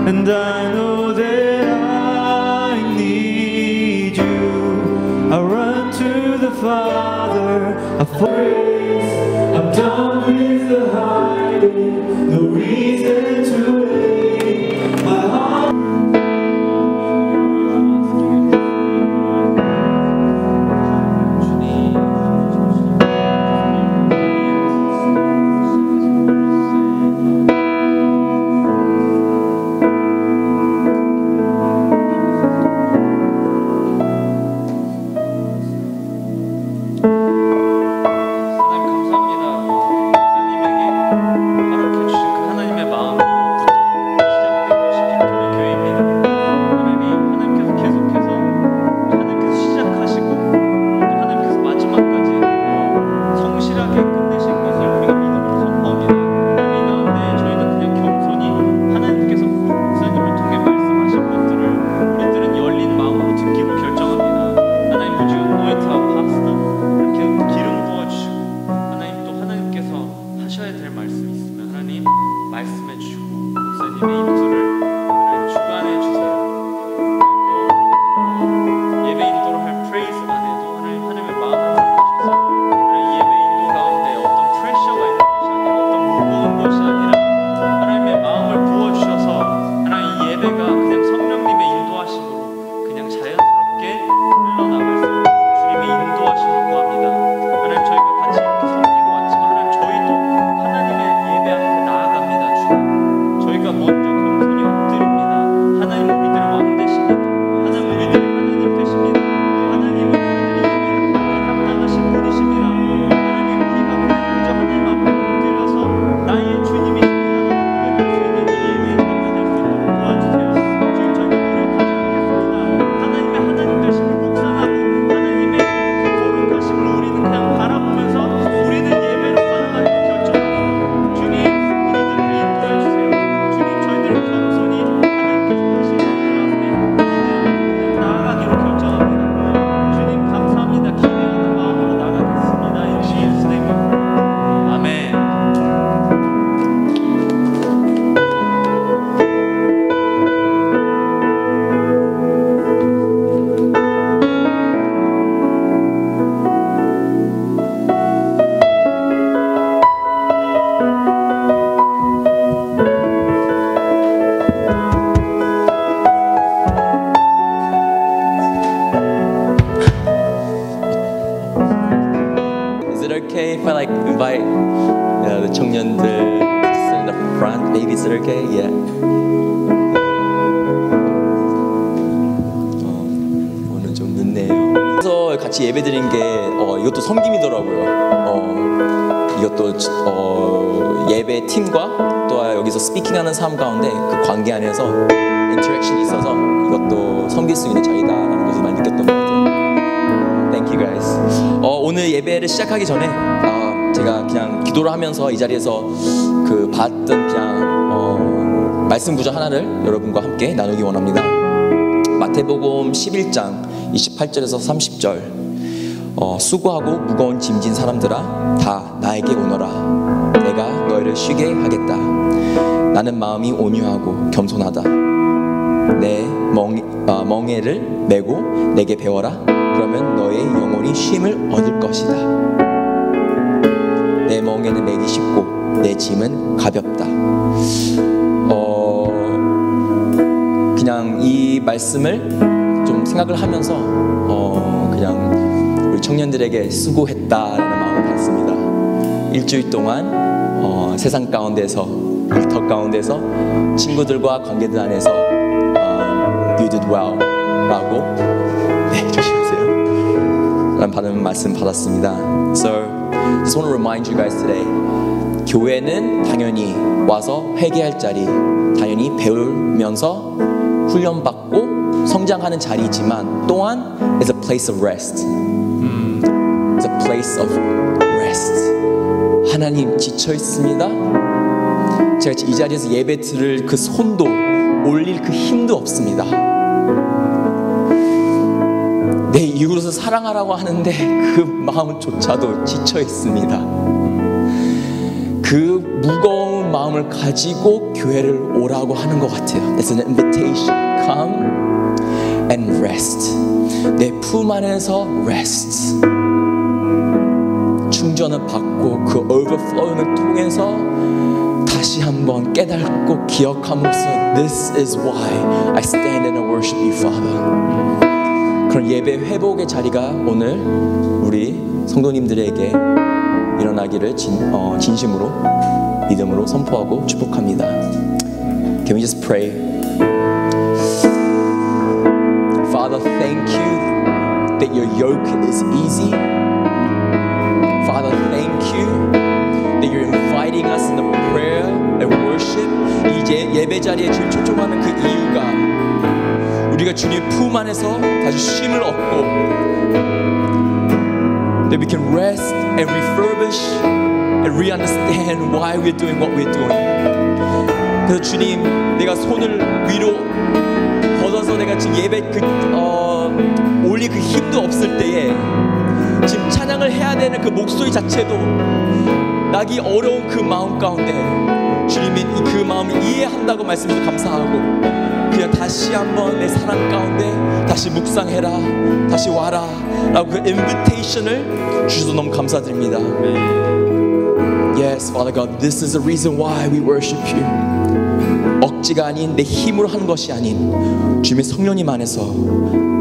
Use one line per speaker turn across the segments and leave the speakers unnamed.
And I know that I need you. I run to the Father, I praise. I'm done with the hiding, no reason to wait. My heart.
Okay, if I like invite the 청년들 to sit in the front, maybe is it okay? Yeah. 오늘 좀 늦네요. 그래서 같이 예배드린 게 이것도 섬김이더라고요. 이것도 예배 팀과 또 여기서 스피킹하는 삶 가운데 그 관계 안에서 인터랙션이 있어서 이것도 섬길 수 있는 자리다라는 것을 많이 느꼈던 것 같아요. Thank you guys. 오늘 예배를 시작하기 전에 제가 그냥 기도를 하면서 이 자리에서 그 봤던 그냥 말씀 구절 하나를 여러분과 함께 나누기 원합니다. 마태복음 11장 28절에서 30절. 수고하고 무거운 짐진 사람들아 다 나에게 오너라. 내가 너희를 쉬게 하겠다. 나는 마음이 온유하고 겸손하다. 내 멍에를 메고 내게 배워라. 그러면 너의 영혼이 쉼을 얻을 것이다. 내 멍에는 매기 쉽고 내 짐은 가볍다. 그냥 이 말씀을 좀 생각을 하면서 그냥 우리 청년들에게 수고했다라는 마음을 받습니다. 일주일 동안 세상 가운데서 일터 가운데서 친구들과 관계들 안에서 You did well 라고 조심하세요 라는 말씀 받았습니다. So just want to remind you guys today, 교회는 당연히 와서 회개할 자리, 당연히 배우면서 훈련받고 성장하는 자리이지만 또한 is a place of rest. It's a place of rest. 하나님 지쳐 있습니다. 제가 이 자리에서 예배 드릴 그 손도 올릴 그 힘도 없습니다. 내 이웃을 사랑하라고 하는데 그 마음조차도 지쳐 있습니다. 그 무거운 마음을 가지고 교회를 오라고 하는 것 같아요. It's an invitation. Come and rest. 내 품 안에서 rest. 충전을 받고 그 overflow를 통해서 다시 한번 깨닫고 기억함으로써 This is why I stand and I worship you, Father. 그런 예배 회복의 자리가 오늘 우리 성도님들에게 일어나기를 진심으로 믿음으로 선포하고 축복합니다. Can we just pray? Father, thank you that your yoke is easy. Father, thank you that you're inviting us in the prayer and worship. 이제 예배 자리에 지금 초청하는 그 이유가 우리가 주님 품 안에서 다시 쉼을 얻고 that we can rest and refurbish and re-understand why we're doing what we're doing. 그래서 주님, 내가 손을 위로 걷어서 내가 지금 예배 올릴 그 힘도 없을 때에 지금 찬양을 해야 되는 그 목소리 자체도 나기 어려운 그 마음 가운데 주님이 그 마음을 이해한다고 말씀해서 감사하고 그냥 다시 한번 내 사랑 가운데 다시 묵상해라, 다시 와라 라고 그 인비테이션을 주셔서 너무 감사드립니다. Yes, Father God, this is the reason why we worship you. 억지가 아닌 내 힘으로 하는 것이 아닌 주님의 성령님 안에서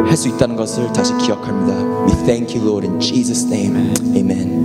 할 수 있다는 것을 다시 기억합니다. We thank you, Lord, in Jesus' name. Amen.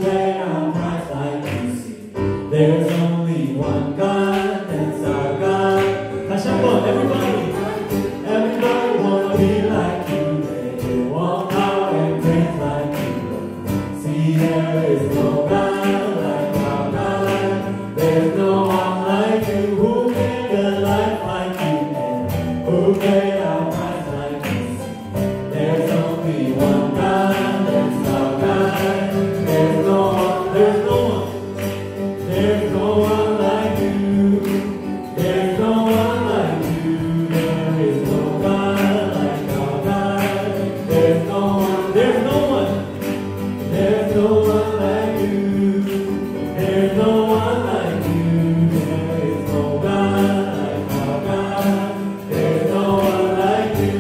paid our price like you see. There's only one God, that's our God. 다시 한번 everybody. Everybody wanna be like you. They want power and praise like you. See, there is no God like our God. There's no one like you who made a life like you and who paid our price like you. There's only one God, that's our God. There's no one, there's no one, there's no one like you. There's no one like you. There is no God like our God. There's no one, there's no one, there's no one like you. There's no one like you. There is no God like our God. There's no one like you.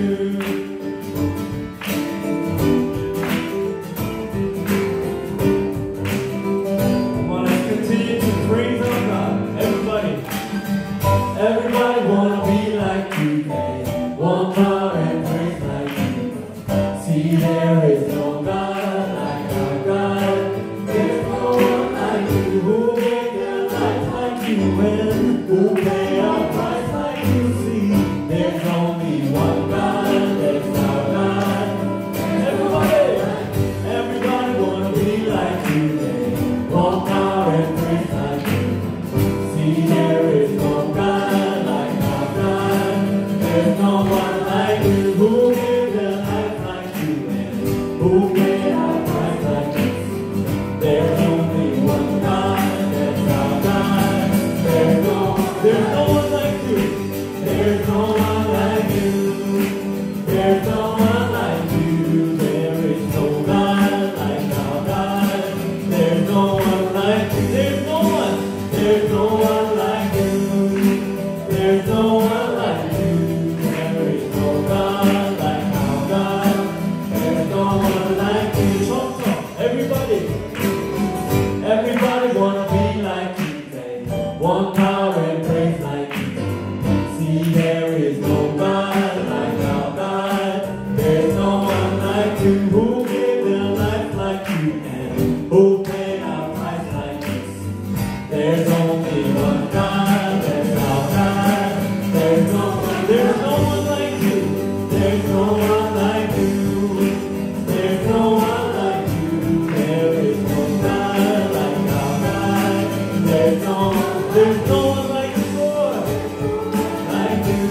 Come on, let's continue to praise our God. Everybody. Everybody wanna be like you, they want power and praise like you. See, there is no God like our God. There's no one like you who made their life like you and who paid our price like you. See, there's only one God, that's our God. Everybody, everybody wanna be like you, they want power and praise like you. See, there is no God like our God. There's no one like you who lived a life like you and who paid our price like you. There's only one God, that's our God. There's no one like you. There's no one like you. There's no one like you. There is no God like our God. There's no one like you. There's no one. There's no one like you. There's no one like you. There is no God like our God. There's no one like you. Chop, everybody. Everybody wanna be like you. They want power and praise like you. See, there is no God like our God. There's no one like you who gave their life like you and who paid our price like you. There's only one God, that's our God. There's no one like you. There's no one like you. There's no one like you. There is no God like our God. There's no one like you, Lord, like you.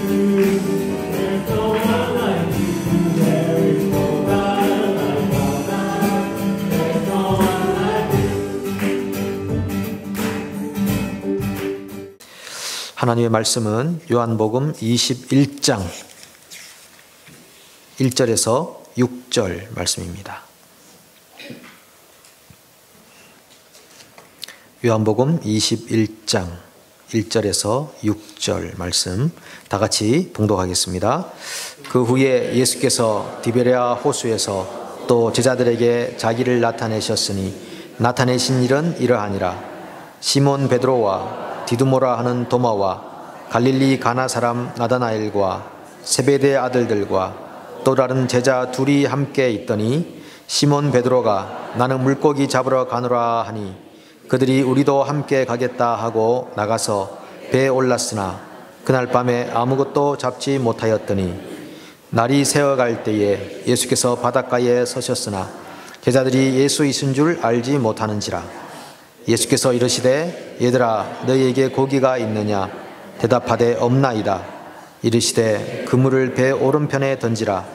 There's no one like you. There is no God like our God. There's no one like you.
하나님의 말씀은 요한복음 21장 1절에서 6절 말씀입니다. 요한복음 21장 1절에서 6절 말씀 다 같이 봉독하겠습니다. 그 후에 예수께서 디베랴 호수에서 또 제자들에게 자기를 나타내셨으니 나타내신 일은 이러하니라. 시몬 베드로와 디두모라 하는 도마와 갈릴리 가나 사람 나다나엘과 세베대 아들들과 또 다른 제자 둘이 함께 있더니 시몬 베드로가 나는 물고기 잡으러 가노라 하니 그들이 우리도 함께 가겠다 하고 나가서 배에 올랐으나 그날 밤에 아무것도 잡지 못하였더니 날이 새어갈 때에 예수께서 바닷가에 서셨으나 제자들이 예수 있은 줄 알지 못하는지라. 예수께서 이르시되 얘들아 너희에게 고기가 있느냐 대답하되 없나이다. 이르시되 그물을 배 오른편에 던지라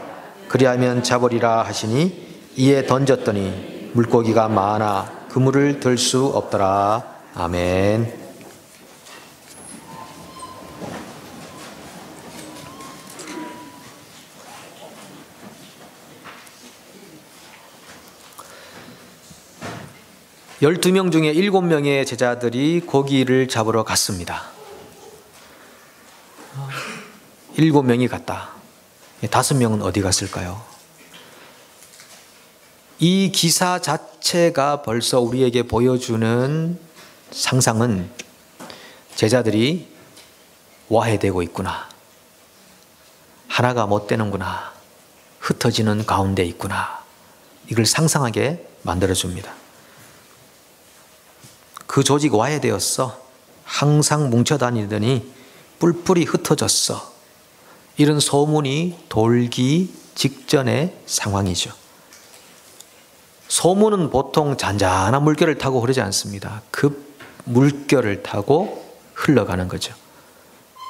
그리하면 잡으리라 하시니 이에 던졌더니 물고기가 많아 그물을 들 수 없더라. 아멘. 열두 명 중에 7명의 제자들이 고기를 잡으러 갔습니다. 7명이 갔다. 5명은 어디 갔을까요? 이 기사 자체가 벌써 우리에게 보여주는 상상은 제자들이 와해되고 있구나. 하나가 못 되는구나. 흩어지는 가운데 있구나. 이걸 상상하게 만들어줍니다. 그 조직 와해되었어. 항상 뭉쳐다니더니 뿔뿔이 흩어졌어. 이런 소문이 돌기 직전의 상황이죠. 소문은 보통 잔잔한 물결을 타고 흐르지 않습니다. 급 물결을 타고 흘러가는 거죠.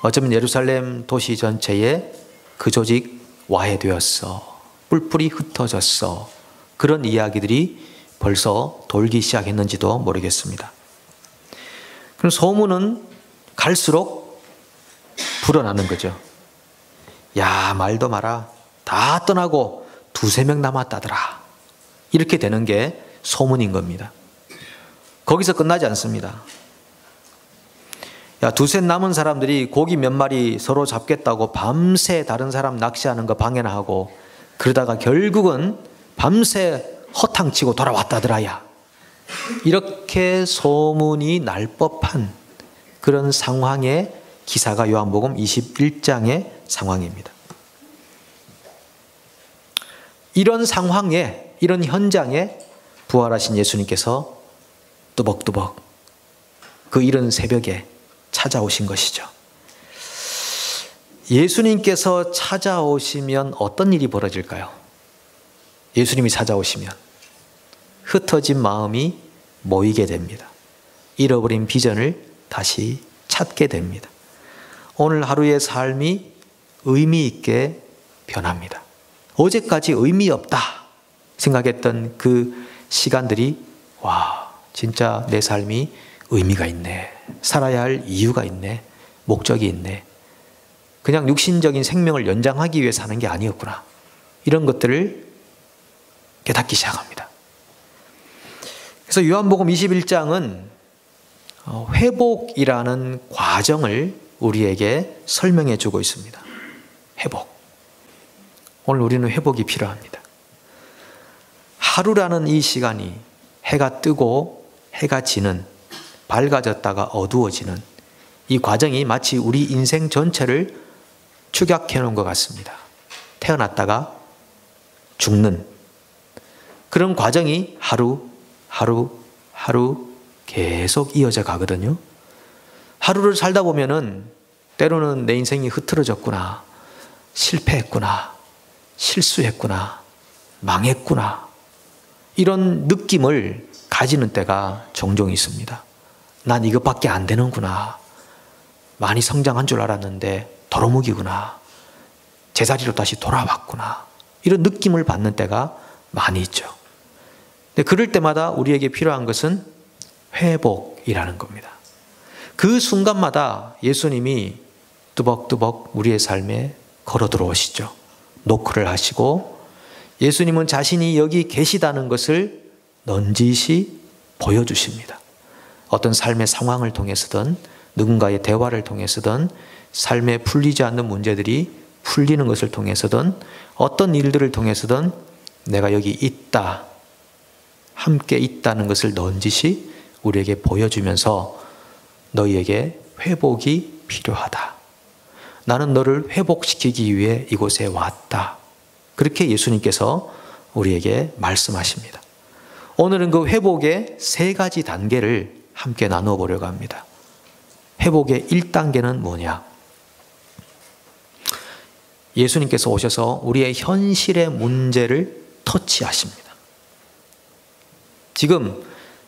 어쩌면 예루살렘 도시 전체에 그 조직 와해되었어. 뿔뿔이 흩어졌어. 그런 이야기들이 벌써 돌기 시작했는지도 모르겠습니다. 그럼 소문은 갈수록 불어나는 거죠. 야, 말도 마라. 다 떠나고 두세 명 남았다더라. 이렇게 되는 게 소문인 겁니다. 거기서 끝나지 않습니다. 야, 두세 남은 사람들이 고기 몇 마리 서로 잡겠다고 밤새 다른 사람 낚시하는 거 방해나 하고 그러다가 결국은 밤새 허탕치고 돌아왔다더라야. 이렇게 소문이 날 법한 그런 상황의 기사가 요한복음 21장의 상황입니다. 이런 상황에, 이런 현장에 부활하신 예수님께서 뚜벅뚜벅 그 이른 새벽에 찾아오신 것이죠. 예수님께서 찾아오시면 어떤 일이 벌어질까요? 예수님이 찾아오시면 흩어진 마음이 모이게 됩니다. 잃어버린 비전을 다시 찾게 됩니다. 오늘 하루의 삶이 의미 있게 변합니다. 어제까지 의미 없다 생각했던 그 시간들이 와, 진짜 내 삶이 의미가 있네. 살아야 할 이유가 있네. 목적이 있네. 그냥 육신적인 생명을 연장하기 위해 사는 게 아니었구나. 이런 것들을 깨닫기 시작합니다. 그래서 요한복음 21장은 회복이라는 과정을 우리에게 설명해 주고 있습니다. 회복. 오늘 우리는 회복이 필요합니다. 하루라는 이 시간이 해가 뜨고 해가 지는, 밝아졌다가 어두워지는 이 과정이 마치 우리 인생 전체를 축약해 놓은 것 같습니다. 태어났다가 죽는 그런 과정이 하루 계속 이어져 가거든요. 하루를 살다 보면은 때로는 내 인생이 흐트러졌구나, 실패했구나, 실수했구나, 망했구나, 이런 느낌을 가지는 때가 종종 있습니다. 난 이것밖에 안 되는구나, 많이 성장한 줄 알았는데 도루묵이구나, 제자리로 다시 돌아왔구나, 이런 느낌을 받는 때가 많이 있죠. 근데 그럴 때마다 우리에게 필요한 것은 회복이라는 겁니다. 그 순간마다 예수님이 뚜벅뚜벅 우리의 삶에 걸어 들어오시죠. 노크를 하시고 예수님은 자신이 여기 계시다는 것을 넌지시 보여주십니다. 어떤 삶의 상황을 통해서든 누군가의 대화를 통해서든 삶에 풀리지 않는 문제들이 풀리는 것을 통해서든 어떤 일들을 통해서든 내가 여기 있다, 함께 있다는 것을 넌지시 우리에게 보여주면서 너희에게 회복이 필요하다. 나는 너를 회복시키기 위해 이곳에 왔다. 그렇게 예수님께서 우리에게 말씀하십니다. 오늘은 그 회복의 세 가지 단계를 함께 나누어 보려고 합니다. 회복의 1단계는 뭐냐? 예수님께서 오셔서 우리의 현실의 문제를 터치하십니다. 지금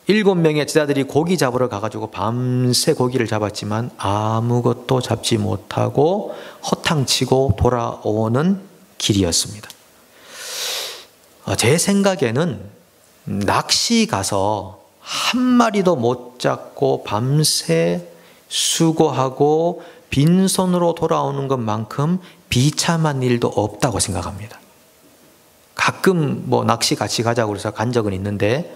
7명의 제자들이 고기 잡으러 가가지고 밤새 고기를 잡았지만 아무것도 잡지 못하고 허탕치고 돌아오는 길이었습니다. 제 생각에는 낚시 가서 한 마리도 못 잡고 밤새 수고하고 빈손으로 돌아오는 것만큼 비참한 일도 없다고 생각합니다. 가끔 뭐 낚시 같이 가자고 그래서 간 적은 있는데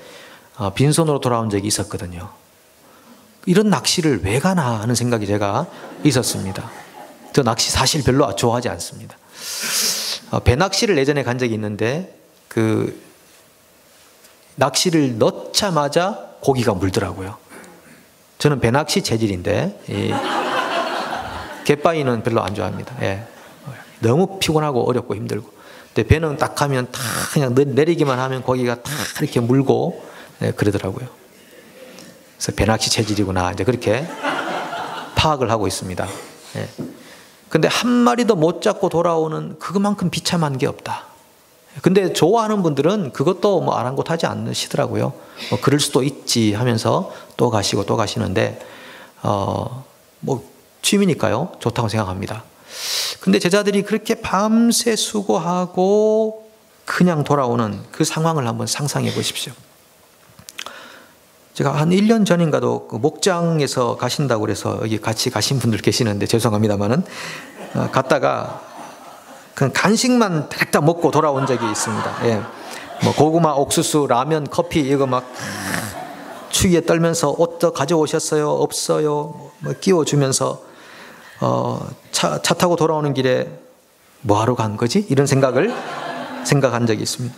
빈손으로 돌아온 적이 있었거든요. 이런 낚시를 왜 가나 하는 생각이 제가 있었습니다. 저 낚시 사실 별로 좋아하지 않습니다. 배낚시를 예전에 간 적이 있는데 그 낚시를 넣자마자 고기가 물더라고요. 저는 배낚시 체질인데 갯바위는 별로 안 좋아합니다. 예. 너무 피곤하고 어렵고 힘들고. 근데 배는 딱 하면 다 그냥 내리기만 하면 고기가 다 이렇게 물고 그러더라고요. 그래서 배낚시 체질이구나 이제 그렇게 파악을 하고 있습니다. 예. 근데 한 마리도 못 잡고 돌아오는 그것만큼 비참한 게 없다. 근데 좋아하는 분들은 그것도 뭐 아랑곳하지 않으시더라고요. 뭐 그럴 수도 있지 하면서 또 가시고 또 가시는데 뭐 취미니까요. 좋다고 생각합니다. 근데 제자들이 그렇게 밤새 수고하고 그냥 돌아오는 그 상황을 한번 상상해 보십시오. 제가 한 1년 전인가도 그 목장에서 가신다고 그래서 여기 같이 가신 분들 계시는데 죄송합니다만은 갔다가 그냥 간식만 딱 먹고 돌아온 적이 있습니다. 예. 뭐 고구마, 옥수수, 라면, 커피 이거 막 추위에 떨면서 옷도 가져오셨어요? 없어요? 뭐 끼워주면서 차 타고 돌아오는 길에 뭐 하러 간 거지? 이런 생각한 적이 있습니다.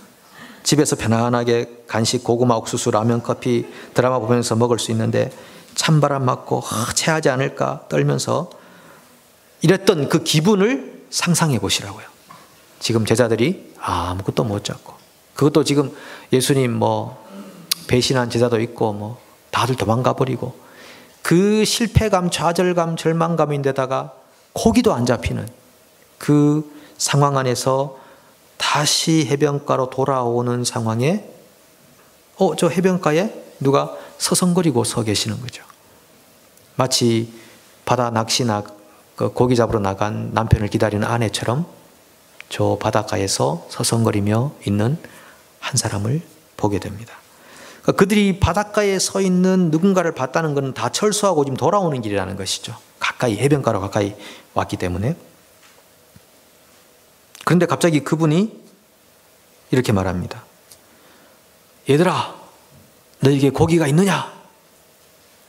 집에서 편안하게 간식, 고구마, 옥수수, 라면, 커피 드라마 보면서 먹을 수 있는데 찬바람 맞고 체하지 않을까 떨면서 이랬던 그 기분을 상상해 보시라고요. 지금 제자들이 아무것도 못 잡고 그것도 지금 예수님 뭐 배신한 제자도 있고 뭐 다들 도망가 버리고 그 실패감, 좌절감, 절망감인데다가 고기도 안 잡히는 그 상황 안에서 다시 해변가로 돌아오는 상황에 저 해변가에 누가 서성거리고 서 계시는 거죠. 마치 바다 낚시 고기 잡으러 나간 남편을 기다리는 아내처럼 저 바닷가에서 서성거리며 있는 한 사람을 보게 됩니다. 그들이 바닷가에 서 있는 누군가를 봤다는 것은 다 철수하고 지금 돌아오는 길이라는 것이죠. 가까이 해변가로 가까이 왔기 때문에. 그런데 갑자기 그분이 이렇게 말합니다. 얘들아, 너에게 고기가 있느냐?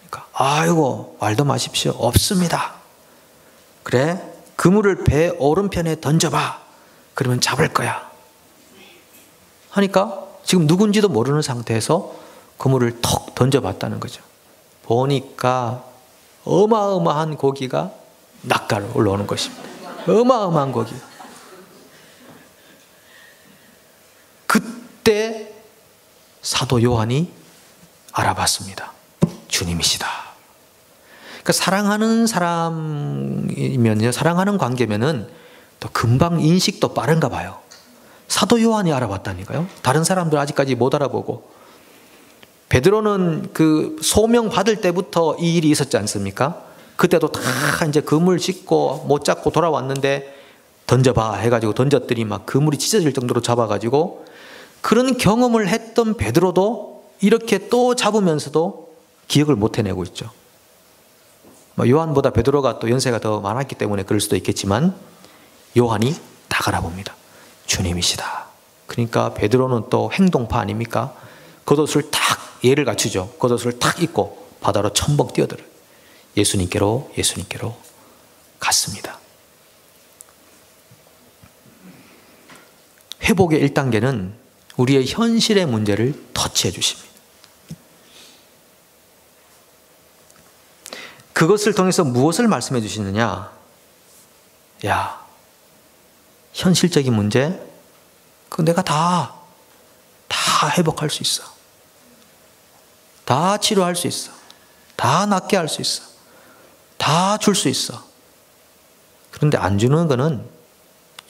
그러니까, 아이고 말도 마십시오. 없습니다. 그래, 그물을 배 오른편에 던져봐. 그러면 잡을 거야. 하니까 지금 누군지도 모르는 상태에서 그물을 톡 던져봤다는 거죠. 보니까 어마어마한 고기가 낚아로 올라오는 것입니다. 어마어마한 고기. 그때 사도 요한이 알아봤습니다. 주님이시다. 그러니까 사랑하는 사람이면요, 사랑하는 관계면은 또 금방 인식도 빠른가 봐요. 사도 요한이 알아봤다니까요. 다른 사람들 아직까지 못 알아보고. 베드로는 그 소명 받을 때부터 이 일이 있었지 않습니까? 그때도 다 이제 그물 짚고 못 잡고 돌아왔는데 던져봐 해가지고 던졌더니 막 그물이 찢어질 정도로 잡아가지고 그런 경험을 했던 베드로도 이렇게 또 잡으면서도 기억을 못 해내고 있죠. 요한보다 베드로가 또 연세가 더 많았기 때문에 그럴 수도 있겠지만 요한이 다 알아봅니다. 주님이시다. 그러니까 베드로는 또 행동파 아닙니까? 겉옷을 탁 예를 갖추죠. 겉옷을 탁 입고 바다로 첨벙 뛰어들어요. 예수님께로 갔습니다. 회복의 1단계는 우리의 현실의 문제를 터치해 주십니다. 그것을 통해서 무엇을 말씀해 주시느냐? 야, 현실적인 문제, 그거 내가 다 회복할 수 있어. 다 치료할 수 있어. 다 낫게 할 수 있어. 다 줄 수 있어. 그런데 안 주는 거는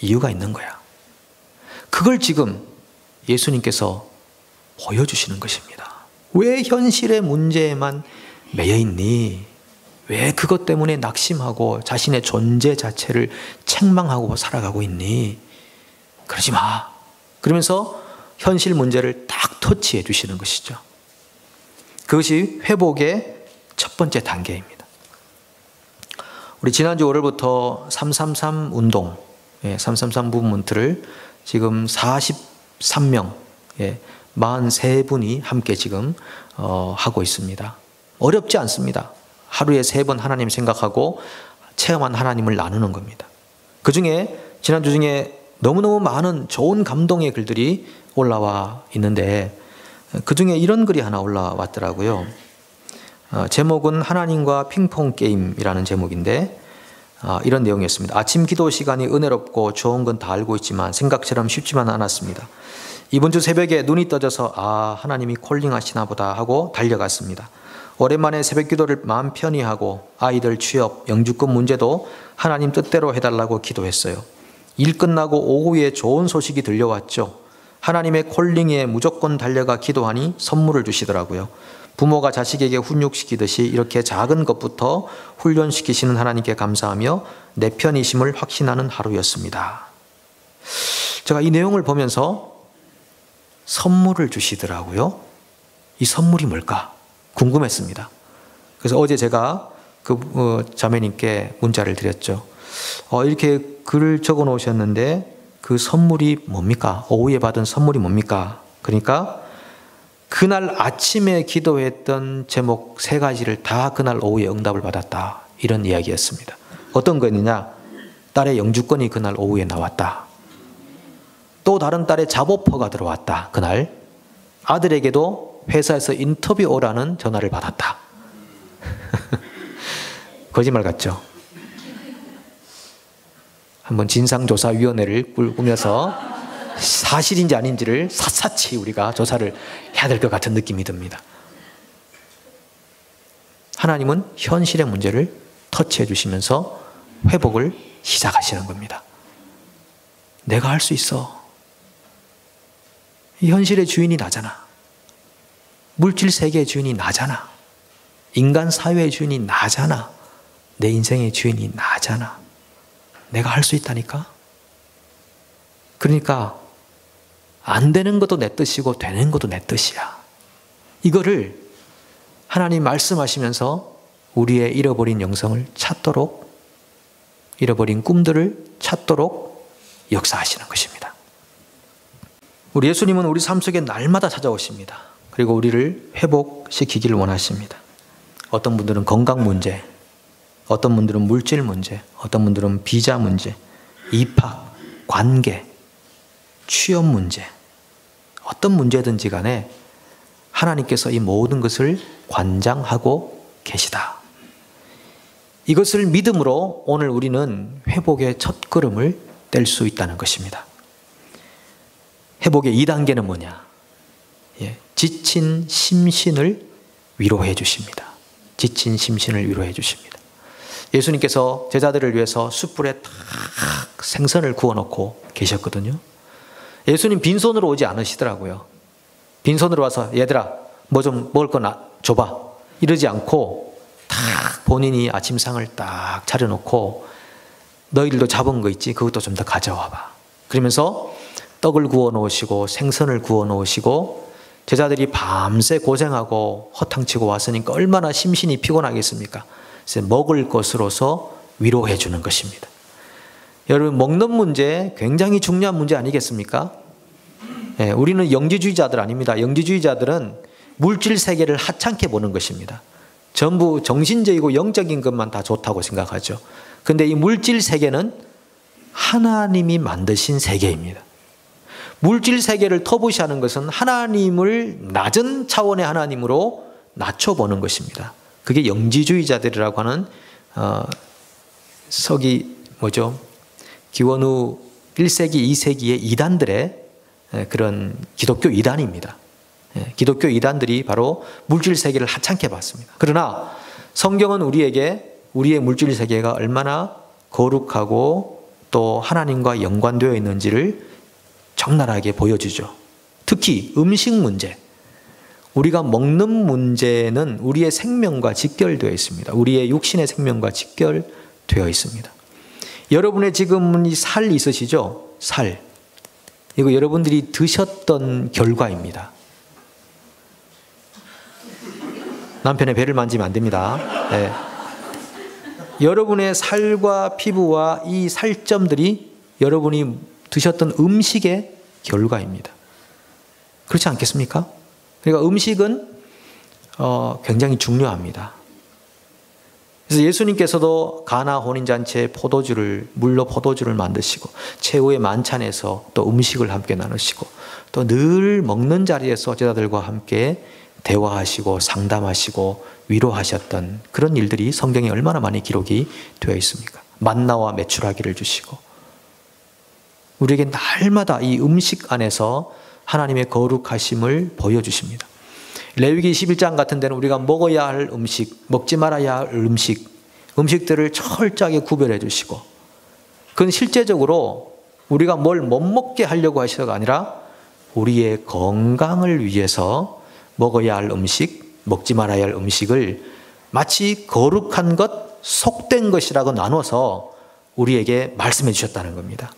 이유가 있는 거야. 그걸 지금 예수님께서 보여주시는 것입니다. 왜 현실의 문제에만 매여 있니? 왜 그것 때문에 낙심하고 자신의 존재 자체를 책망하고 살아가고 있니? 그러지 마. 그러면서 현실 문제를 딱 터치해 주시는 것이죠. 그것이 회복의 첫 번째 단계입니다. 우리 지난주 월요일부터 333 운동, 333 무브먼트를 지금 43명, 43분이 함께 지금 하고 있습니다. 어렵지 않습니다. 하루에 3번 하나님 생각하고 체험한 하나님을 나누는 겁니다. 그 중에 지난주 중에 너무너무 많은 좋은 감동의 글들이 올라와 있는데 그 중에 이런 글이 하나 올라왔더라고요. 제목은 하나님과 핑퐁 게임이라는 제목인데 이런 내용이었습니다. 아침 기도 시간이 은혜롭고 좋은 건 다 알고 있지만 생각처럼 쉽지만 않았습니다. 이번 주 새벽에 눈이 떠져서 하나님이 콜링하시나 보다 하고 달려갔습니다. 오랜만에 새벽기도를 마음 편히 하고 아이들 취업, 영주권 문제도 하나님 뜻대로 해달라고 기도했어요. 일 끝나고 오후에 좋은 소식이 들려왔죠. 하나님의 콜링에 무조건 달려가 기도하니 선물을 주시더라고요. 부모가 자식에게 훈육시키듯이 이렇게 작은 것부터 훈련시키시는 하나님께 감사하며 내 편이심을 확신하는 하루였습니다. 제가 이 내용을 보면서 선물을 주시더라고요. 이 선물이 뭘까 궁금했습니다. 그래서 어제 제가 그 자매님께 문자를 드렸죠. 이렇게 글을 적어 놓으셨는데 그 선물이 뭡니까? 오후에 받은 선물이 뭡니까? 그러니까 그날 아침에 기도했던 제목 3가지를 다 그날 오후에 응답을 받았다, 이런 이야기였습니다. 어떤 거였느냐? 딸의 영주권이 그날 오후에 나왔다. 또 다른 딸의 잡오퍼가 들어왔다. 그날 아들에게도 회사에서 인터뷰 오라는 전화를 받았다. 거짓말 같죠? 한번 진상조사위원회를 꾸며서 사실인지 아닌지를 샅샅이 우리가 조사를 해야 될 것 같은 느낌이 듭니다. 하나님은 현실의 문제를 터치해 주시면서 회복을 시작하시는 겁니다. 내가 할 수 있어. 이 현실의 주인이 나잖아. 물질 세계의 주인이 나잖아. 인간 사회의 주인이 나잖아. 내 인생의 주인이 나잖아. 내가 할 수 있다니까. 그러니까 안 되는 것도 내 뜻이고 되는 것도 내 뜻이야. 이거를 하나님 말씀하시면서 우리의 잃어버린 영성을 찾도록, 잃어버린 꿈들을 찾도록 역사하시는 것입니다. 우리 예수님은 우리 삶 속에 날마다 찾아오십니다. 그리고 우리를 회복시키기를 원하십니다. 어떤 분들은 건강 문제, 어떤 분들은 물질 문제, 어떤 분들은 비자 문제, 입학, 관계, 취업 문제, 어떤 문제든지 간에 하나님께서 이 모든 것을 관장하고 계시다. 이것을 믿음으로 오늘 우리는 회복의 첫 걸음을 뗄 수 있다는 것입니다. 회복의 2단계는 뭐냐? 지친 심신을 위로해 주십니다. 지친 심신을 위로해 주십니다. 예수님께서 제자들을 위해서 숯불에 탁 생선을 구워놓고 계셨거든요. 예수님 빈손으로 오지 않으시더라고요. 빈손으로 와서 얘들아 뭐 좀 먹을 거 줘봐 이러지 않고 탁 본인이 아침상을 딱 차려놓고 너희들도 잡은 거 있지? 그것도 좀 더 가져와봐. 그러면서 떡을 구워 놓으시고 생선을 구워 놓으시고 제자들이 밤새 고생하고 허탕치고 왔으니까 얼마나 심신이 피곤하겠습니까? 그래서 먹을 것으로서 위로해 주는 것입니다. 여러분, 먹는 문제 굉장히 중요한 문제 아니겠습니까? 우리는 영지주의자들 아닙니다. 영지주의자들은 물질 세계를 하찮게 보는 것입니다. 전부 정신적이고 영적인 것만 다 좋다고 생각하죠. 그런데 이 물질 세계는 하나님이 만드신 세계입니다. 물질 세계를 터부시하는 것은 하나님을 낮은 차원의 하나님으로 낮춰보는 것입니다. 그게 영지주의자들이라고 하는 기원후 1세기, 2세기의 이단들의 그런 기독교 이단입니다. 기독교 이단들이 바로 물질 세계를 하찮게 봤습니다. 그러나 성경은 우리에게 우리의 물질 세계가 얼마나 거룩하고 또 하나님과 연관되어 있는지를 적나라하게 보여주죠. 특히 음식 문제, 우리가 먹는 문제는 우리의 생명과 직결되어 있습니다. 우리의 육신의 생명과 직결되어 있습니다. 여러분의 지금 이 살 있으시죠? 살. 이거 여러분들이 드셨던 결과입니다. 남편의 배를 만지면 안 됩니다. 네. 여러분의 살과 피부와 이 살점들이 여러분이 드셨던 음식의 결과입니다. 그렇지 않겠습니까? 그러니까 음식은 굉장히 중요합니다. 그래서 예수님께서도 가나 혼인잔치에 물로 포도주를 만드시고 최후의 만찬에서 또 음식을 함께 나누시고 또 늘 먹는 자리에서 제자들과 함께 대화하시고 상담하시고 위로하셨던 그런 일들이 성경에 얼마나 많이 기록이 되어 있습니까? 만나와 메추라기를 주시고 우리에게 날마다 이 음식 안에서 하나님의 거룩하심을 보여주십니다. 레위기 21장 같은 데는 우리가 먹어야 할 음식, 먹지 말아야 할 음식들을 철저하게 구별해 주시고, 그건 실제적으로 우리가 뭘 못 먹게 하려고 하시가 아니라 우리의 건강을 위해서 먹어야 할 음식, 먹지 말아야 할 음식을 마치 거룩한 것, 속된 것이라고 나눠서 우리에게 말씀해 주셨다는 겁니다.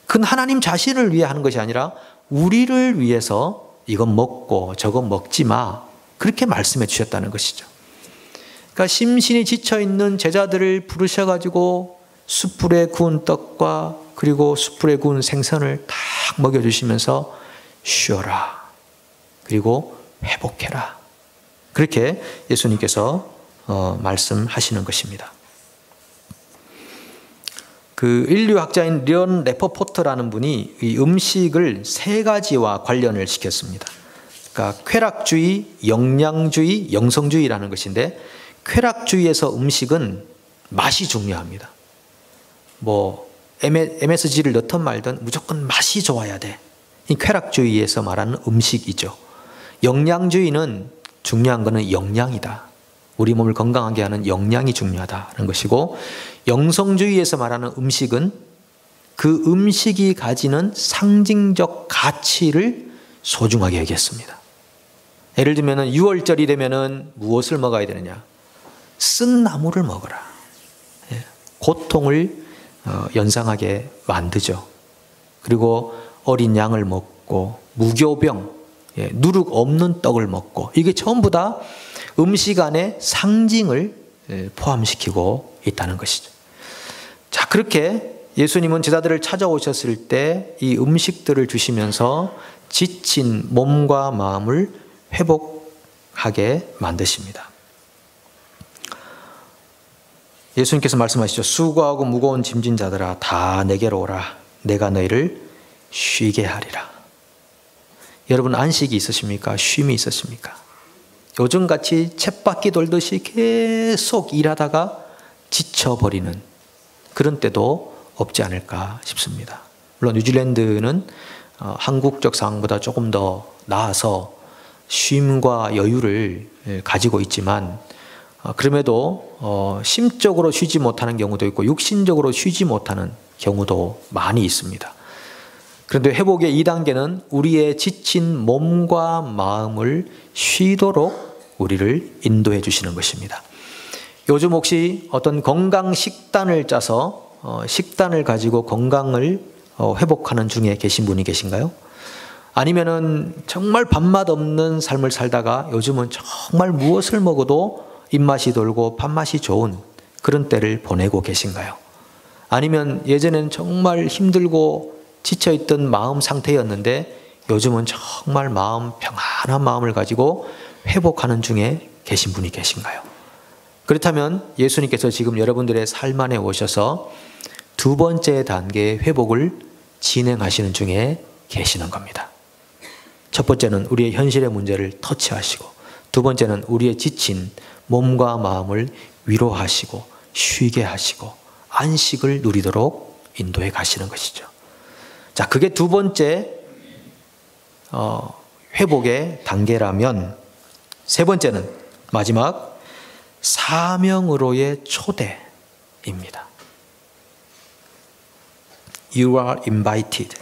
그건 하나님 자신을 위해 하는 것이 아니라 우리를 위해서 이건 먹고 저건 먹지 마, 그렇게 말씀해 주셨다는 것이죠. 그러니까 심신이 지쳐있는 제자들을 부르셔가지고 숯불에 구운 떡과 그리고 숯불에 구운 생선을 딱 먹여주시면서 쉬어라, 그리고 회복해라, 그렇게 예수님께서 말씀하시는 것입니다. 그 인류학자인 리언 레퍼포트라는 분이 이 음식을 세 가지와 관련을 시켰습니다. 그러니까 쾌락주의, 영양주의, 영성주의라는 것인데, 쾌락주의에서 음식은 맛이 중요합니다. 뭐 MSG를 넣든 말든 무조건 맛이 좋아야 돼. 이 쾌락주의에서 말하는 음식이죠. 영양주의는 중요한 것은 영양이다. 우리 몸을 건강하게 하는 영양이 중요하다는 것이고, 영성주의에서 말하는 음식은 그 음식이 가지는 상징적 가치를 소중하게 여겼습니다. 예를 들면 6월절이 되면 무엇을 먹어야 되느냐? 쓴 나물을 먹어라. 고통을 연상하게 만드죠. 그리고 어린 양을 먹고 무교병, 누룩 없는 떡을 먹고, 이게 전부 다 음식 안에 상징을 포함시키고 있다는 것이죠. 자, 그렇게 예수님은 제자들을 찾아오셨을 때 이 음식들을 주시면서 지친 몸과 마음을 회복하게 만드십니다. 예수님께서 말씀하시죠. 수고하고 무거운 짐진 자들아 다 내게로 오라. 내가 너희를 쉬게 하리라. 여러분, 안식이 있으십니까? 쉼이 있으십니까? 요즘같이 쳇바퀴 돌듯이 계속 일하다가 지쳐버리는 그런 때도 없지 않을까 싶습니다. 물론 뉴질랜드는 한국적 상황보다 조금 더 나아서 쉼과 여유를 가지고 있지만, 그럼에도 심적으로 쉬지 못하는 경우도 있고 육신적으로 쉬지 못하는 경우도 많이 있습니다. 그런데 회복의 2단계는 우리의 지친 몸과 마음을 쉬도록 우리를 인도해 주시는 것입니다. 요즘 혹시 어떤 건강 식단을 짜서 식단을 가지고 건강을 회복하는 중에 계신 분이 계신가요? 아니면은 정말 밥맛 없는 삶을 살다가 요즘은 정말 무엇을 먹어도 입맛이 돌고 밥맛이 좋은 그런 때를 보내고 계신가요? 아니면 예전에는 정말 힘들고 지쳐있던 마음 상태였는데 요즘은 정말 평안한 마음을 가지고 회복하는 중에 계신 분이 계신가요? 그렇다면 예수님께서 지금 여러분들의 삶 안에 오셔서 2번째 단계의 회복을 진행하시는 중에 계시는 겁니다. 첫 번째는 우리의 현실의 문제를 터치하시고, 2번째는 우리의 지친 몸과 마음을 위로하시고 쉬게 하시고 안식을 누리도록 인도해 가시는 것이죠. 자, 그게 2번째 회복의 단계라면, 3번째는 마지막 사명으로의 초대입니다. You are invited.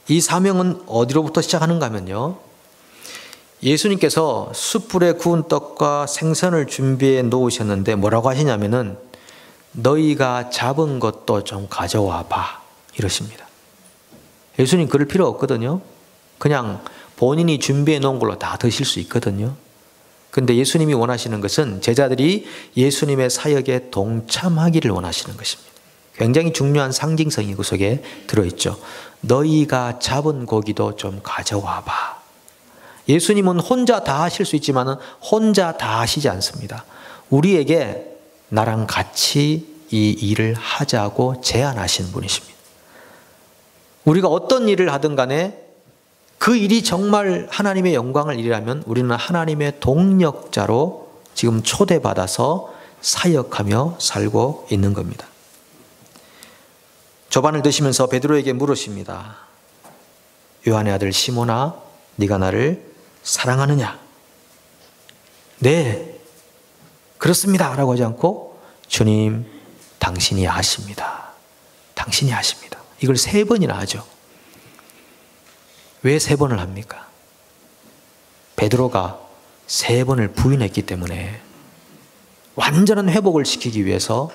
이 사명은 어디로부터 시작하는가 하면요, 예수님께서 숯불에 구운 떡과 생선을 준비해 놓으셨는데 뭐라고 하시냐면은 너희가 잡은 것도 좀 가져와 봐, 이러십니다. 예수님 그럴 필요 없거든요. 그냥 본인이 준비해 놓은 걸로 다 드실 수 있거든요. 근데 예수님이 원하시는 것은 제자들이 예수님의 사역에 동참하기를 원하시는 것입니다. 굉장히 중요한 상징성이 그 속에 들어있죠. 너희가 잡은 고기도 좀 가져와 봐. 예수님은 혼자 다 하실 수 있지만 혼자 다 하시지 않습니다. 우리에게 나랑 같이 이 일을 하자고 제안하신 분이십니다. 우리가 어떤 일을 하든 간에 그 일이 정말 하나님의 영광을 일이라면 우리는 하나님의 동력자로 지금 초대받아서 사역하며 살고 있는 겁니다. 조반을 드시면서 베드로에게 물으십니다. 요한의 아들 시몬아, 네가 나를 사랑하느냐? 네, 그렇습니다 라고 하지 않고 주님, 당신이 아십니다. 당신이 아십니다. 이걸 3번이나 하죠. 왜 3번을 합니까? 베드로가 3번을 부인했기 때문에 완전한 회복을 시키기 위해서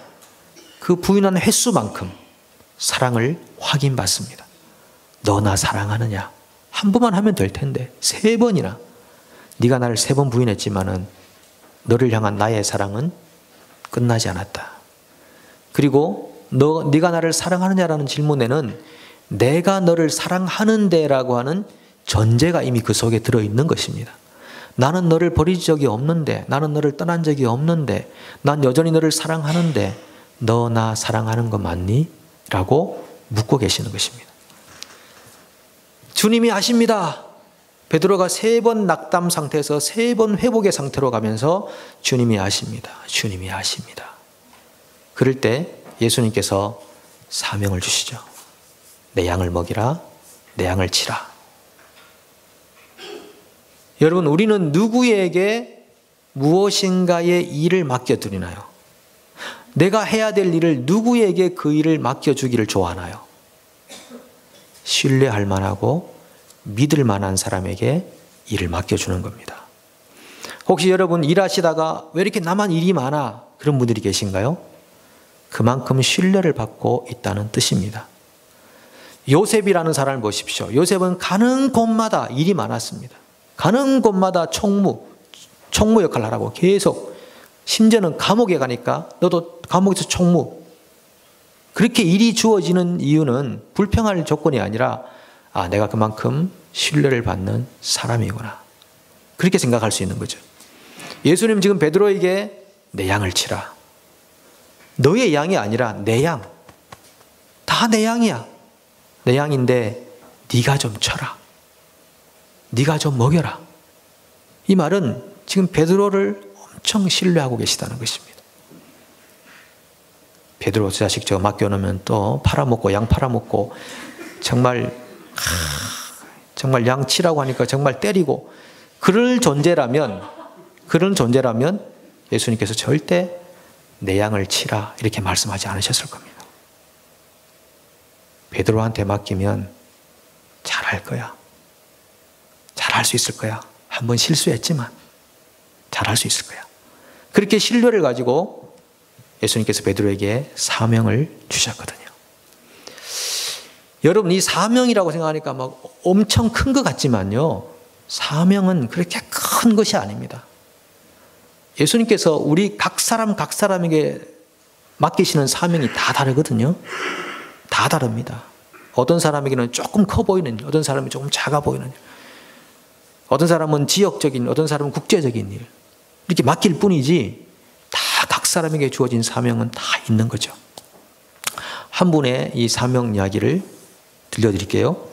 그 부인한 횟수만큼 사랑을 확인받습니다. 너 나 사랑하느냐? 한 번만 하면 될 텐데 3번이나. 네가 나를 3번 부인했지만은 너를 향한 나의 사랑은 끝나지 않았다. 그리고 네가 나를 사랑하느냐라는 질문에는 내가 너를 사랑하는데 라고 하는 전제가 이미 그 속에 들어있는 것입니다. 나는 너를 버린 적이 없는데, 나는 너를 떠난 적이 없는데, 난 여전히 너를 사랑하는데 너 나 사랑하는 거 맞니? 라고 묻고 계시는 것입니다. 주님이 아십니다. 베드로가 3번 낙담 상태에서 3번 회복의 상태로 가면서 주님이 아십니다. 주님이 아십니다. 그럴 때 예수님께서 사명을 주시죠. 내 양을 먹이라, 내 양을 치라. 여러분, 우리는 누구에게 무엇인가의 일을 맡겨드리나요? 내가 해야 될 일을 누구에게 그 일을 맡겨주기를 좋아하나요? 신뢰할 만하고 믿을 만한 사람에게 일을 맡겨주는 겁니다. 혹시 여러분 일하시다가 왜 이렇게 나만 일이 많아? 그런 분들이 계신가요? 그만큼 신뢰를 받고 있다는 뜻입니다. 요셉이라는 사람을 보십시오. 요셉은 가는 곳마다 일이 많았습니다. 가는 곳마다 총무 역할을 하라고 계속, 심지어는 감옥에 가니까 너도 감옥에서 총무. 그렇게 일이 주어지는 이유는 불평할 조건이 아니라 내가 그만큼 신뢰를 받는 사람이구나. 그렇게 생각할 수 있는 거죠. 예수님 지금 베드로에게 내 양을 치라. 너의 양이 아니라 내 양. 다 내 양이야. 내 양인데 네가 좀 쳐라. 네가 좀 먹여라. 이 말은 지금 베드로를 엄청 신뢰하고 계시다는 것입니다. 베드로 저 자식 저거 맡겨놓으면 또 팔아먹고 양 팔아먹고 정말 양 치라고 하니까 정말 때리고 그런 존재라면 예수님께서 절대 내 양을 치라 이렇게 말씀하지 않으셨을 겁니다. 베드로한테 맡기면 잘할 거야. 잘할 수 있을 거야. 한번 실수했지만 잘할 수 있을 거야. 그렇게 신뢰를 가지고 예수님께서 베드로에게 사명을 주셨거든요. 여러분, 이 사명이라고 생각하니까 막 엄청 큰 것 같지만요, 사명은 그렇게 큰 것이 아닙니다. 예수님께서 우리 각 사람에게 맡기시는 사명이 다 다르거든요. 다 다릅니다. 어떤 사람에게는 조금 커 보이는 일, 어떤 사람이 조금 작아 보이는 일, 어떤 사람은 지역적인, 어떤 사람은 국제적인 일, 이렇게 맡길 뿐이지 다 각 사람에게 주어진 사명은 다 있는 거죠. 한 분의 이 사명 이야기를 들려드릴게요.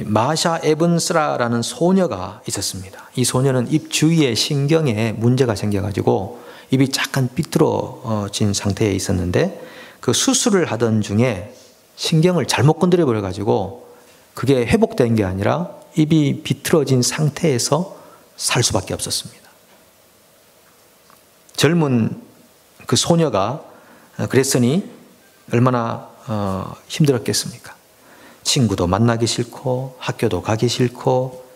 마샤 에븐스라라는 소녀가 있었습니다. 이 소녀는 입 주위에 신경에 문제가 생겨가지고 입이 약간 삐뚤어진 상태에 있었는데 그 수술을 하던 중에 신경을 잘못 건드려 버려가지고 그게 회복된 게 아니라 입이 비틀어진 상태에서 살 수밖에 없었습니다. 젊은 그 소녀가 그랬으니 얼마나 힘들었겠습니까? 친구도 만나기 싫고 학교도 가기 싫고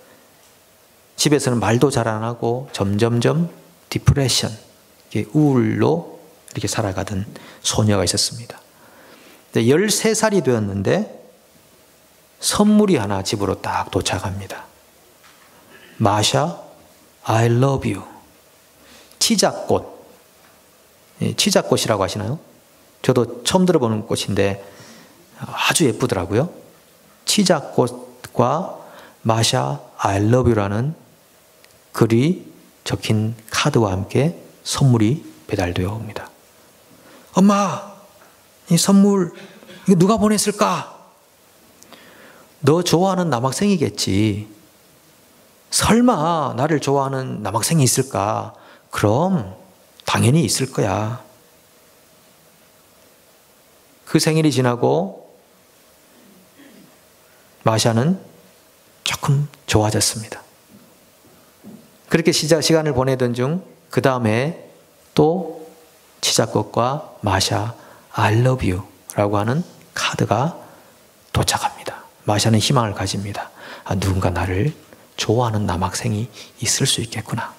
집에서는 말도 잘 안 하고 점점점 디프레션, 우울로 이렇게 살아가던 소녀가 있었습니다. 13살이 되었는데 선물이 하나 집으로 딱 도착합니다. 마샤, I love you. 치자꽃. 치자꽃이라고 하시나요? 저도 처음 들어보는 꽃인데 아주 예쁘더라고요. 치자꽃과 마샤, I love you라는 글이 적힌 카드와 함께 선물이 배달되어 옵니다. 엄마, 이 선물 이거 누가 보냈을까? 너 좋아하는 남학생이겠지. 설마 나를 좋아하는 남학생이 있을까? 그럼 당연히 있을 거야. 그 생일이 지나고 마샤는 조금 좋아졌습니다. 그렇게 시간을 보내던 중 그 다음에 또 치자꽃과 마샤 I love you 라고 하는 카드가 도착합니다. 마샤는 희망을 가집니다. 누군가 나를 좋아하는 남학생이 있을 수 있겠구나.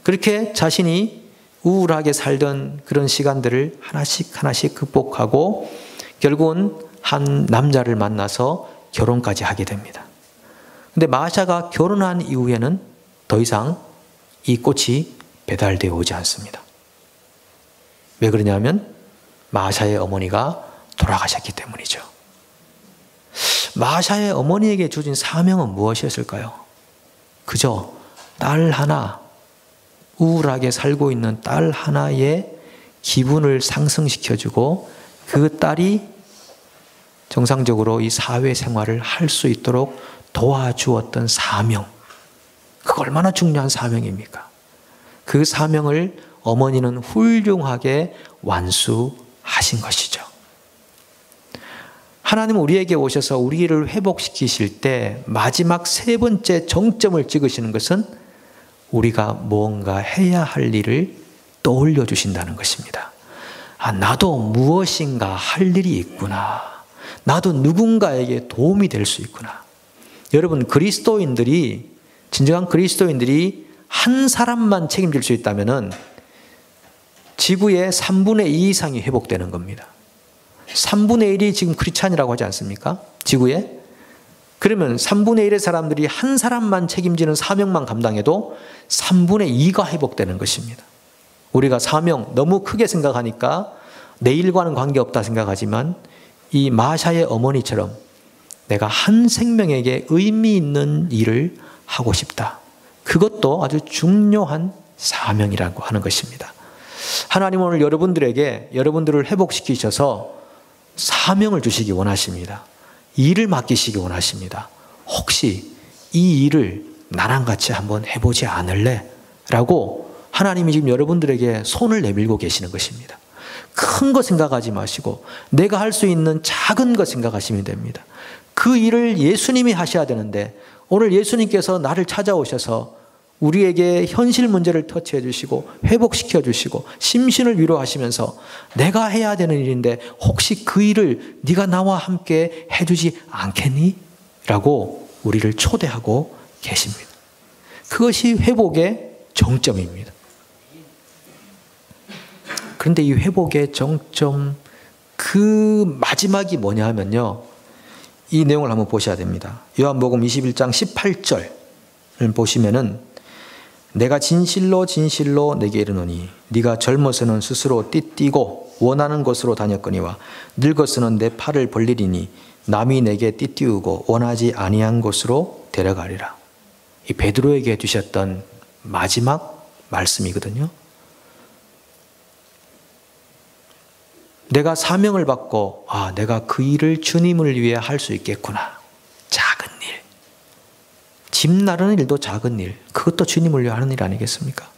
그렇게 자신이 우울하게 살던 그런 시간들을 하나씩 극복하고 결국은 한 남자를 만나서 결혼까지 하게 됩니다. 근데 마샤가 결혼한 이후에는 더 이상 이 꽃이 배달되어 오지 않습니다. 왜 그러냐면 마샤의 어머니가 돌아가셨기 때문이죠. 마샤의 어머니에게 주어진 사명은 무엇이었을까요? 그저 딸 하나, 우울하게 살고 있는 딸 하나의 기분을 상승시켜주고 그 딸이 정상적으로 이 사회생활을 할 수 있도록 도와주었던 사명. 그거 얼마나 중요한 사명입니까? 그 사명을 어머니는 훌륭하게 완수하신 것이죠. 하나님은 우리에게 오셔서 우리를 회복시키실 때 마지막 세 번째 정점을 찍으시는 것은 우리가 무언가 해야 할 일을 떠올려 주신다는 것입니다. 나도 무엇인가 할 일이 있구나. 나도 누군가에게 도움이 될 수 있구나. 여러분, 진정한 그리스도인들이 한 사람만 책임질 수 있다면 지구의 3분의 2 이상이 회복되는 겁니다. 3분의 1이 지금 크리스찬이라고 하지 않습니까? 지구에. 그러면 3분의 1의 사람들이 한 사람만 책임지는 사명만 감당해도 3분의 2가 회복되는 것입니다. 우리가 사명 너무 크게 생각하니까 내일과는 관계없다 생각하지만 이 마샤의 어머니처럼 내가 한 생명에게 의미 있는 일을 하고 싶다. 그것도 아주 중요한 사명이라고 하는 것입니다. 하나님은 오늘 여러분들을 회복시키셔서 사명을 주시기 원하십니다. 일을 맡기시기 원하십니다. 혹시 이 일을 나랑 같이 한번 해보지 않을래? 라고 하나님이 지금 여러분들에게 손을 내밀고 계시는 것입니다. 큰 거 생각하지 마시고 내가 할 수 있는 작은 거 생각하시면 됩니다. 그 일을 예수님이 하셔야 되는데 오늘 예수님께서 나를 찾아오셔서 우리에게 현실 문제를 터치해 주시고 회복시켜 주시고 심신을 위로하시면서 내가 해야 되는 일인데 혹시 그 일을 네가 나와 함께 해주지 않겠니? 라고 우리를 초대하고 계십니다. 그것이 회복의 정점입니다. 그런데 이 회복의 정점 그 마지막이 뭐냐 하면요, 이 내용을 한번 보셔야 됩니다. 요한복음 21장 18절을 보시면은 내가 진실로 진실로 내게 이르노니 네가 젊어서는 스스로 띠띠고 원하는 곳으로 다녔거니와 늙어서는 내 팔을 벌리리니 남이 내게 띠띠우고 원하지 아니한 곳으로 데려가리라. 이 베드로에게 주셨던 마지막 말씀이거든요. 내가 사명을 받고 내가 그 일을 주님을 위해 할 수 있겠구나. 작은 일. 집 나르는 일도 작은 일. 그것도 주님을 위해 하는 일 아니겠습니까?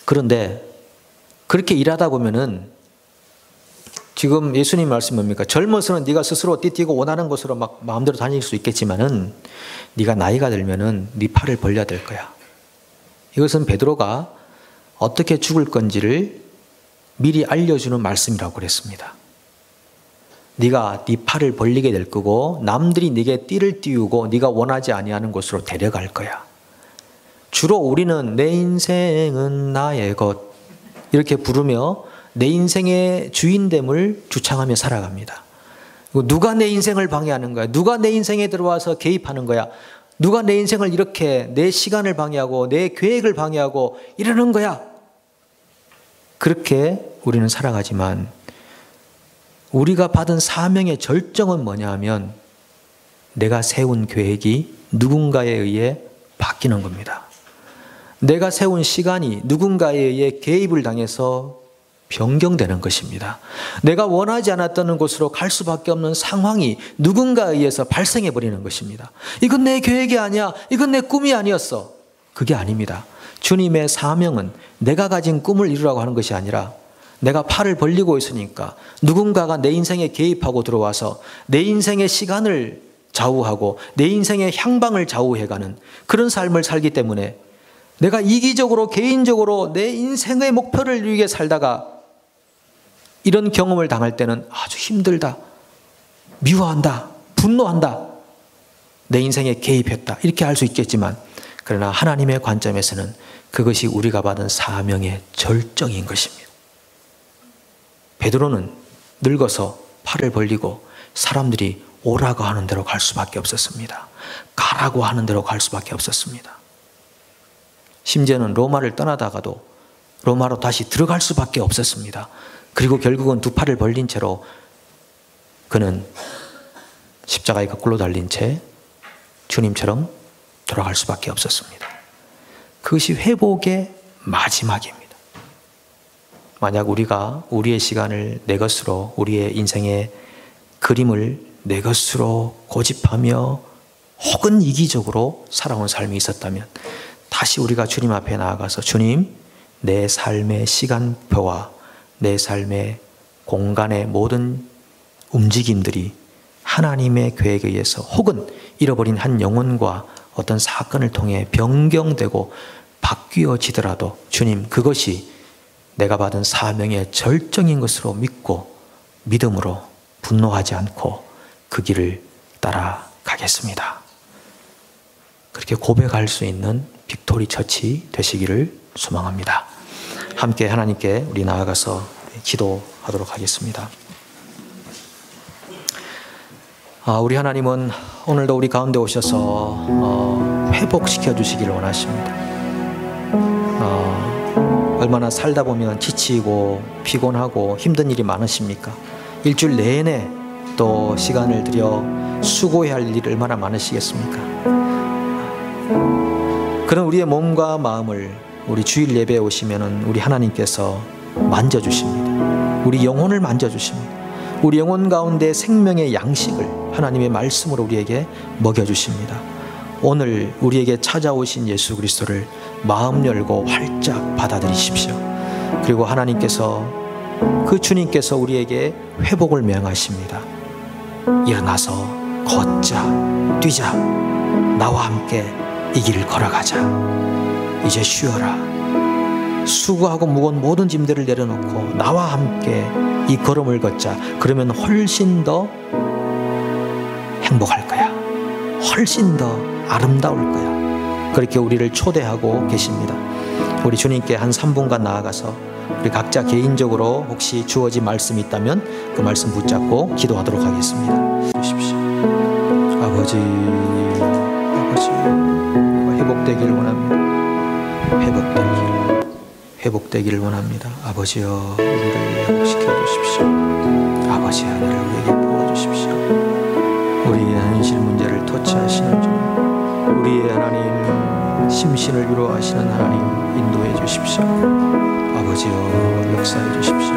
그런데 그렇게 일하다 보면은 지금 예수님 말씀 뭡니까? 젊어서는 네가 스스로 띠띠고 원하는 곳으로 막 마음대로 다닐 수 있겠지만은 네가 나이가 들면은 네 팔을 벌려야 될 거야. 이것은 베드로가 어떻게 죽을 건지를 미리 알려주는 말씀이라고 그랬습니다. 네가 네 팔을 벌리게 될 거고 남들이 네게 띠를 띄우고 네가 원하지 아니하는 곳으로 데려갈 거야. 주로 우리는 내 인생은 나의 것 이렇게 부르며 내 인생의 주인됨을 주창하며 살아갑니다. 누가 내 인생을 방해하는 거야? 누가 내 인생에 들어와서 개입하는 거야? 누가 내 인생을 이렇게 내 시간을 방해하고 내 계획을 방해하고 이러는 거야? 그렇게 우리는 살아가지만 우리가 받은 사명의 절정은 뭐냐 하면 내가 세운 계획이 누군가에 의해 바뀌는 겁니다. 내가 세운 시간이 누군가에 의해 개입을 당해서 변경되는 것입니다. 내가 원하지 않았던 곳으로 갈 수밖에 없는 상황이 누군가에 의해서 발생해 버리는 것입니다. 이건 내 계획이 아니야. 이건 내 꿈이 아니었어. 그게 아닙니다. 주님의 사명은 내가 가진 꿈을 이루라고 하는 것이 아니라 내가 팔을 벌리고 있으니까 누군가가 내 인생에 개입하고 들어와서 내 인생의 시간을 좌우하고 내 인생의 향방을 좌우해가는 그런 삶을 살기 때문에 내가 이기적으로 개인적으로 내 인생의 목표를 이루기 위해 살다가 이런 경험을 당할 때는 아주 힘들다, 미워한다, 분노한다, 내 인생에 개입했다 이렇게 할 수 있겠지만, 그러나 하나님의 관점에서는 그것이 우리가 받은 사명의 절정인 것입니다. 베드로는 늙어서 팔을 벌리고 사람들이 오라고 하는 대로 갈 수밖에 없었습니다. 가라고 하는 대로 갈 수밖에 없었습니다. 심지어는 로마를 떠나다가도 로마로 다시 들어갈 수밖에 없었습니다. 그리고 결국은 두 팔을 벌린 채로 그는 십자가에 거꾸로 달린 채 주님처럼 돌아갈 수밖에 없었습니다. 그것이 회복의 마지막입니다. 만약 우리가 우리의 시간을 내 것으로, 우리의 인생의 그림을 내 것으로 고집하며 혹은 이기적으로 살아온 삶이 있었다면, 다시 우리가 주님 앞에 나아가서 주님, 내 삶의 시간표와 내 삶의 공간의 모든 움직임들이 하나님의 계획에 의해서 혹은 잃어버린 한 영혼과 어떤 사건을 통해 변경되고 바뀌어지더라도 주님, 그것이 내가 받은 사명의 절정인 것으로 믿고 믿음으로 분노하지 않고 그 길을 따라가겠습니다. 그렇게 고백할 수 있는 빅토리 처치 되시기를 소망합니다. 함께 하나님께 우리 나아가서 기도하도록 하겠습니다. 우리 하나님은 오늘도 우리 가운데 오셔서 회복시켜 주시기를 원하십니다. 얼마나 살다 보면 지치고 피곤하고 힘든 일이 많으십니까? 일주일 내내 또 시간을 들여 수고해야 할 일이 얼마나 많으시겠습니까? 그런 우리의 몸과 마음을 우리 주일 예배에 오시면은 우리 하나님께서 만져주십니다. 우리 영혼을 만져주십니다. 우리 영혼 가운데 생명의 양식을 하나님의 말씀으로 우리에게 먹여주십니다. 오늘 우리에게 찾아오신 예수 그리스도를 마음 열고 활짝 받아들이십시오. 그리고 하나님께서, 그 주님께서 우리에게 회복을 명하십니다. 일어나서 걷자, 뛰자, 나와 함께 이 길을 걸어가자. 이제 쉬어라. 수고하고 무거운 모든 짐들을 내려놓고 나와 함께 이 걸음을 걷자. 그러면 훨씬 더 행복할 거야. 훨씬 더 아름다울 거야. 그렇게 우리를 초대하고 계십니다. 우리 주님께 한 3분간 나아가서 우리 각자 개인적으로 혹시 주어진 말씀이 있다면 그 말씀 붙잡고 기도하도록 하겠습니다. 주십시오. 아버지, 우리가 회복되기를 원합니다. 회복되기를 원합니다. 아버지여, 우리를 회복시켜 주십시오. 아버지, 하늘을 우리에게 부어주십시오. 우리의 현실 문제를 터치하시는 주, 우리의 하나님, 심신을 위로하시는 하나님, 인도해 주십시오. 아버지여, 역사해 주십시오.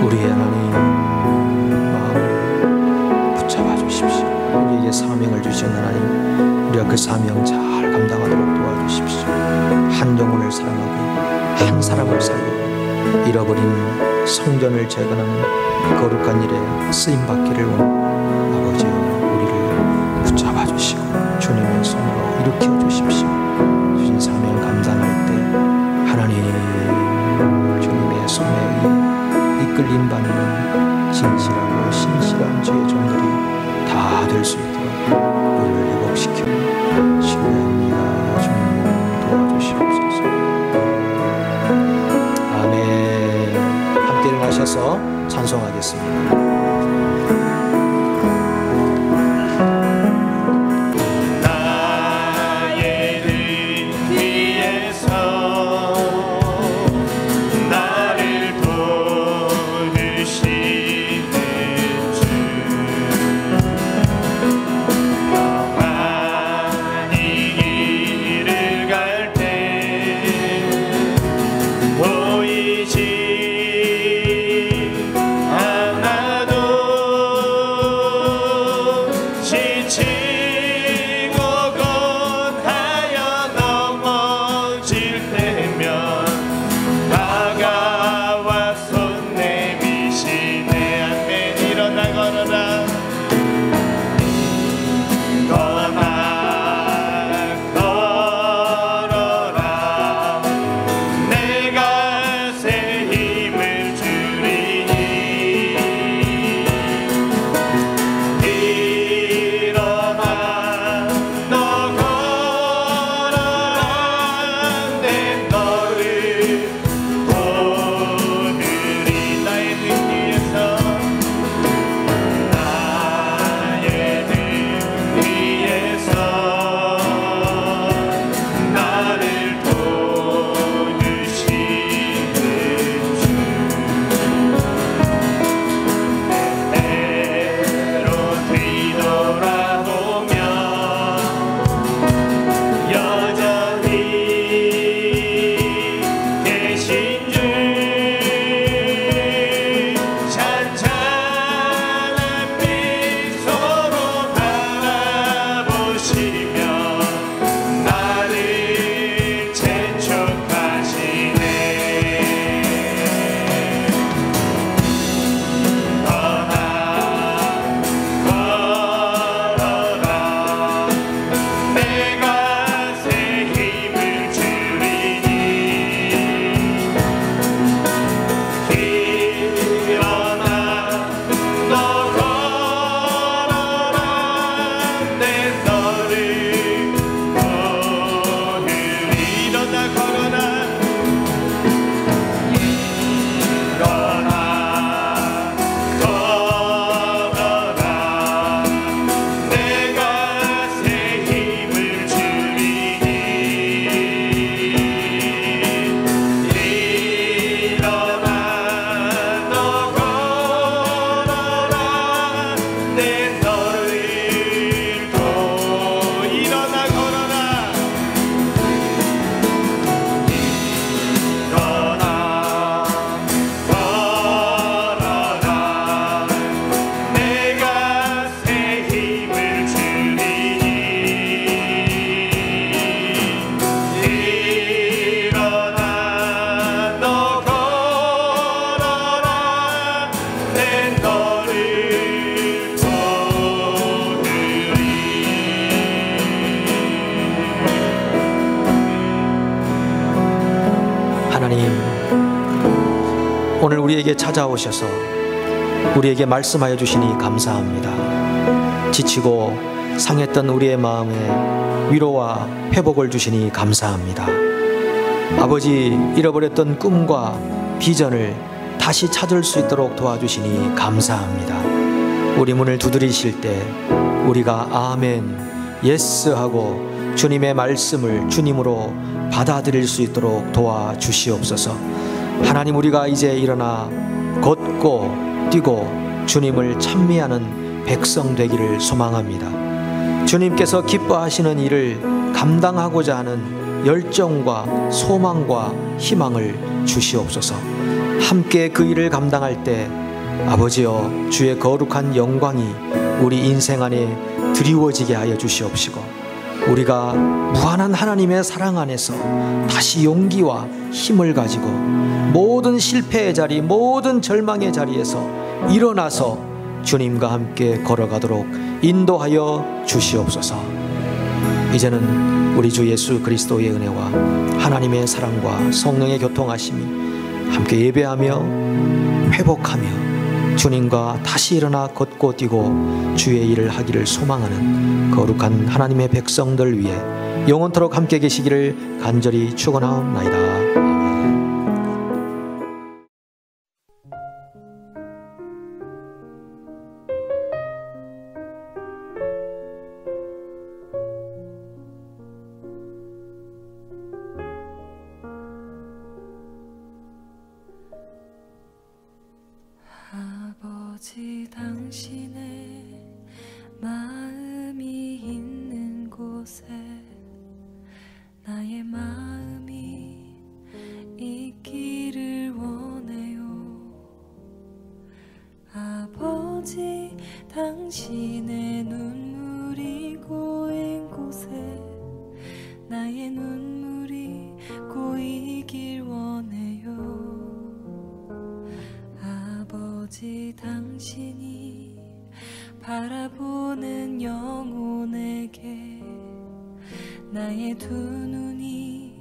우리의 하나님, 마음을 붙잡아 주십시오. 우리에게 사명을 주신 하나님, 우리가 그 사명 잘 감당하도록 도와주십시오. 한 영혼을 사랑하고 한 사람을 살리고 잃어버린 성전을 재건하는 거룩한 일에 쓰임받기를 원합니다. 아버지여, 우리를 붙잡아 주시고 주님의 손으로 일으켜 주십시오. 주신 사명 감당할 때 하나님, 주님의 손에 의해 이끌림 받는 진실하고 신실한 주의 종들이 다 될 수 있도록 우리를 회복시켜 신뢰합니다. 주님 도와주시옵소서. 아멘. 함께 일어나셔서 찬송하겠습니다.
보이지 않아
하나님, 오늘 우리에게 찾아오셔서 우리에게 말씀하여 주시니 감사합니다. 지치고 상했던 우리의 마음에 위로와 회복을 주시니 감사합니다. 아버지, 잃어버렸던 꿈과 비전을 다시 찾을 수 있도록 도와주시니 감사합니다. 우리 문을 두드리실 때 우리가 아멘, 예스 하고 주님의 말씀을 주님으로 받아들일 수 있도록 도와주시옵소서. 하나님, 우리가 이제 일어나 걷고 뛰고 주님을 찬미하는 백성 되기를 소망합니다. 주님께서 기뻐하시는 일을 감당하고자 하는 열정과 소망과 희망을 주시옵소서. 함께 그 일을 감당할 때 아버지여, 주의 거룩한 영광이 우리 인생 안에 드리워지게 하여 주시옵시고, 우리가 무한한 하나님의 사랑 안에서 다시 용기와 힘을 가지고 모든 실패의 자리, 모든 절망의 자리에서 일어나서 주님과 함께 걸어가도록 인도하여 주시옵소서. 이제는 우리 주 예수 그리스도의 은혜와 하나님의 사랑과 성령의 교통하심이 함께 예배하며 회복하며 주님과 다시 일어나 걷고 뛰고 주의 일을 하기를 소망하는 거룩한 하나님의 백성들 위해 영원토록 함께 계시기를 간절히 축원하옵나이다. 아멘.
아버지, 당신의 마음이 있는 곳에 나의 마음이 있기를 원해요. 아버지, 당신의 눈물이 고인 곳에 나의 눈물이 고이길 원해요. 아버지, 당신이 바라보는 영혼에게 나의 두 눈이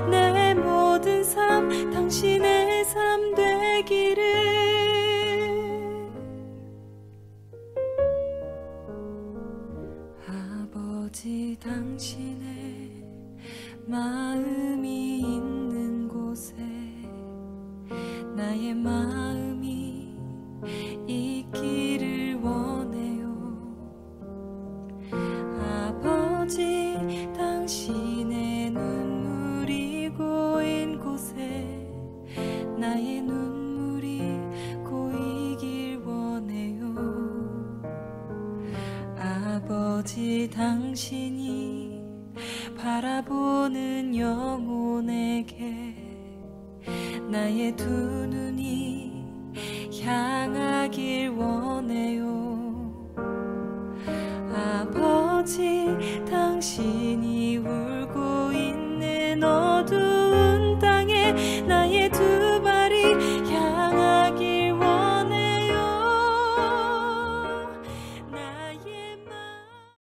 내 모든 삶 당신의 삶 되기를. 아버지, 당신의 마음이 있는 곳에 나의 마음이 있기를 원해요. 아버지, 당신의 눈물이 고인 곳에 나의 눈물이 고이길 원해요. 아버지, 당신이 바라보는 영혼에게 나의 두 눈이 향하길 원해요. 아버지, 당신